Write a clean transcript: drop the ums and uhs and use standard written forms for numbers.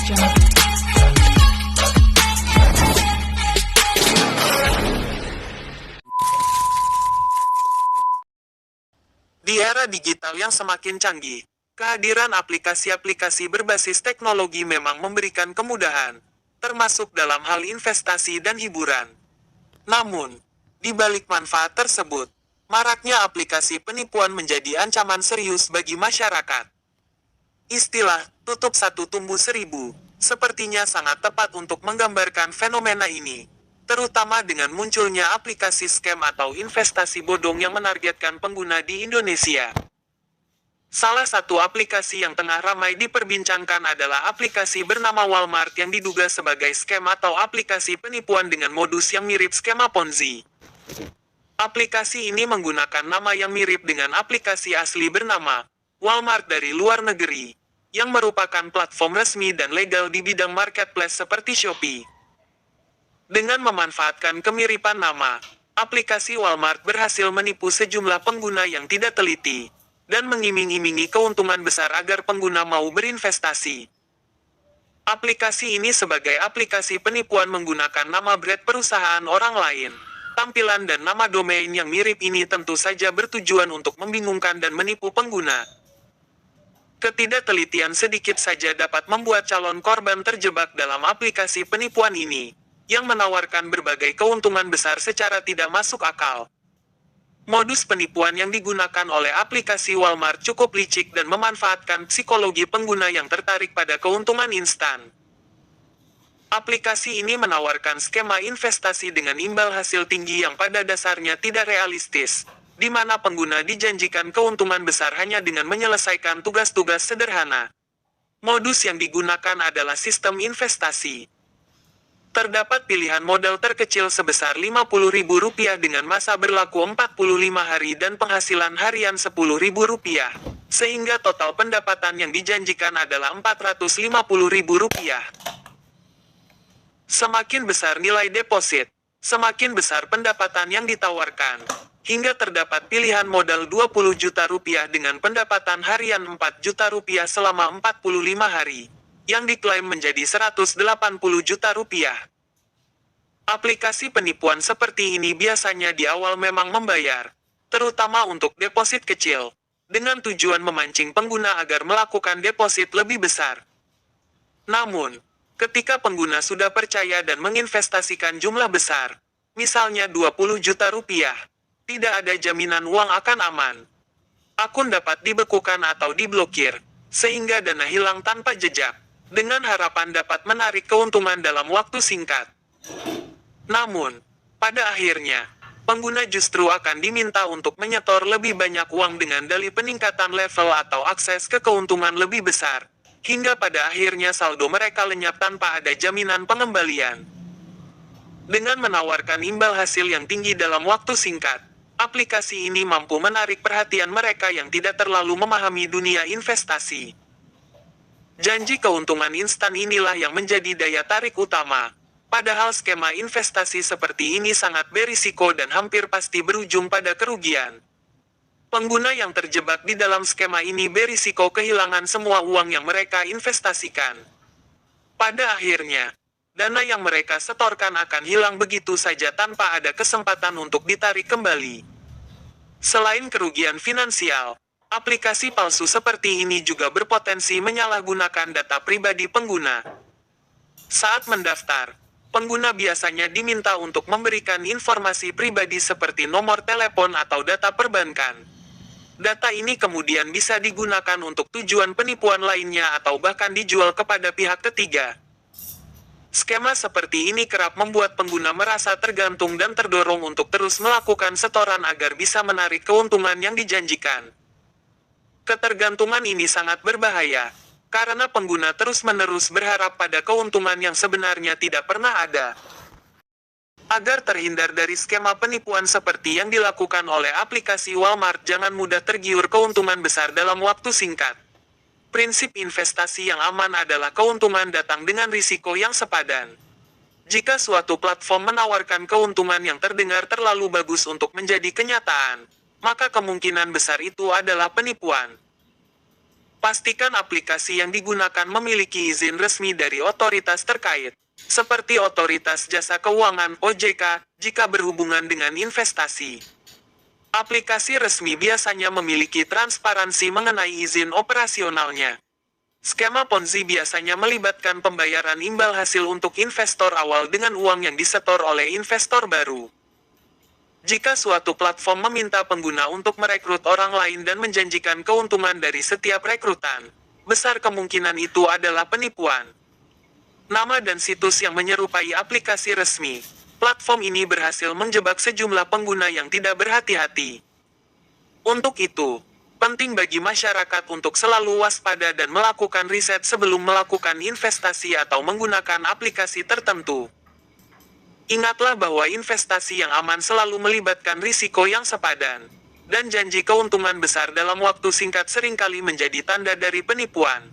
Di era digital yang semakin canggih, kehadiran aplikasi-aplikasi berbasis teknologi memang memberikan kemudahan, termasuk dalam hal investasi dan hiburan. Namun, di balik manfaat tersebut, maraknya aplikasi penipuan menjadi ancaman serius bagi masyarakat. Istilah "tutup satu tumbuh seribu" sepertinya sangat tepat untuk menggambarkan fenomena ini, terutama dengan munculnya aplikasi scam atau investasi bodong yang menargetkan pengguna di Indonesia. Salah satu aplikasi yang tengah ramai diperbincangkan adalah aplikasi bernama Walmart yang diduga sebagai scam atau aplikasi penipuan dengan modus yang mirip skema Ponzi. Aplikasi ini menggunakan nama yang mirip dengan aplikasi asli bernama Walmart dari luar negeri, yang merupakan platform resmi dan legal di bidang marketplace seperti Shopee. Dengan memanfaatkan kemiripan nama, aplikasi Walmart berhasil menipu sejumlah pengguna yang tidak teliti, dan mengiming-imingi keuntungan besar agar pengguna mau berinvestasi. Aplikasi ini sebagai aplikasi penipuan menggunakan nama brand perusahaan orang lain. Tampilan dan nama domain yang mirip ini tentu saja bertujuan untuk membingungkan dan menipu pengguna. Ketidaktelitian sedikit saja dapat membuat calon korban terjebak dalam aplikasi penipuan ini, yang menawarkan berbagai keuntungan besar secara tidak masuk akal. Modus penipuan yang digunakan oleh aplikasi Walmart cukup licik dan memanfaatkan psikologi pengguna yang tertarik pada keuntungan instan. Aplikasi ini menawarkan skema investasi dengan imbal hasil tinggi yang pada dasarnya tidak realistis, di mana pengguna dijanjikan keuntungan besar hanya dengan menyelesaikan tugas-tugas sederhana. Modus yang digunakan adalah sistem investasi. Terdapat pilihan modal terkecil sebesar Rp50.000 dengan masa berlaku 45 hari dan penghasilan harian Rp10.000, sehingga total pendapatan yang dijanjikan adalah Rp450.000. Semakin besar nilai deposit, semakin besar pendapatan yang ditawarkan, hingga terdapat pilihan modal Rp20 juta dengan pendapatan harian Rp4 juta selama 45 hari, yang diklaim menjadi Rp180 juta. Aplikasi penipuan seperti ini biasanya di awal memang membayar, terutama untuk deposit kecil, dengan tujuan memancing pengguna agar melakukan deposit lebih besar. Namun, ketika pengguna sudah percaya dan menginvestasikan jumlah besar, misalnya Rp20 juta, tidak ada jaminan uang akan aman. Akun dapat dibekukan atau diblokir, sehingga dana hilang tanpa jejak, dengan harapan dapat menarik keuntungan dalam waktu singkat. Namun, pada akhirnya, pengguna justru akan diminta untuk menyetor lebih banyak uang dengan dalih peningkatan level atau akses ke keuntungan lebih besar, hingga pada akhirnya saldo mereka lenyap tanpa ada jaminan pengembalian. Dengan menawarkan imbal hasil yang tinggi dalam waktu singkat, aplikasi ini mampu menarik perhatian mereka yang tidak terlalu memahami dunia investasi. Janji keuntungan instan inilah yang menjadi daya tarik utama, padahal skema investasi seperti ini sangat berisiko dan hampir pasti berujung pada kerugian. Pengguna yang terjebak di dalam skema ini berisiko kehilangan semua uang yang mereka investasikan. Pada akhirnya, dana yang mereka setorkan akan hilang begitu saja tanpa ada kesempatan untuk ditarik kembali. Selain kerugian finansial, aplikasi palsu seperti ini juga berpotensi menyalahgunakan data pribadi pengguna. Saat mendaftar, pengguna biasanya diminta untuk memberikan informasi pribadi seperti nomor telepon atau data perbankan. Data ini kemudian bisa digunakan untuk tujuan penipuan lainnya atau bahkan dijual kepada pihak ketiga. Skema seperti ini kerap membuat pengguna merasa tergantung dan terdorong untuk terus melakukan setoran agar bisa menarik keuntungan yang dijanjikan. Ketergantungan ini sangat berbahaya, karena pengguna terus-menerus berharap pada keuntungan yang sebenarnya tidak pernah ada. Agar terhindar dari skema penipuan seperti yang dilakukan oleh aplikasi Walmart, jangan mudah tergiur keuntungan besar dalam waktu singkat. Prinsip investasi yang aman adalah keuntungan datang dengan risiko yang sepadan. Jika suatu platform menawarkan keuntungan yang terdengar terlalu bagus untuk menjadi kenyataan, maka kemungkinan besar itu adalah penipuan. Pastikan aplikasi yang digunakan memiliki izin resmi dari otoritas terkait, seperti Otoritas Jasa Keuangan (OJK), jika berhubungan dengan investasi. Aplikasi resmi biasanya memiliki transparansi mengenai izin operasionalnya. Skema Ponzi biasanya melibatkan pembayaran imbal hasil untuk investor awal dengan uang yang disetor oleh investor baru. Jika suatu platform meminta pengguna untuk merekrut orang lain dan menjanjikan keuntungan dari setiap rekrutan, besar kemungkinan itu adalah penipuan. Nama dan situs yang menyerupai aplikasi resmi. Platform ini berhasil menjebak sejumlah pengguna yang tidak berhati-hati. Untuk itu, penting bagi masyarakat untuk selalu waspada dan melakukan riset sebelum melakukan investasi atau menggunakan aplikasi tertentu. Ingatlah bahwa investasi yang aman selalu melibatkan risiko yang sepadan, dan janji keuntungan besar dalam waktu singkat seringkali menjadi tanda dari penipuan.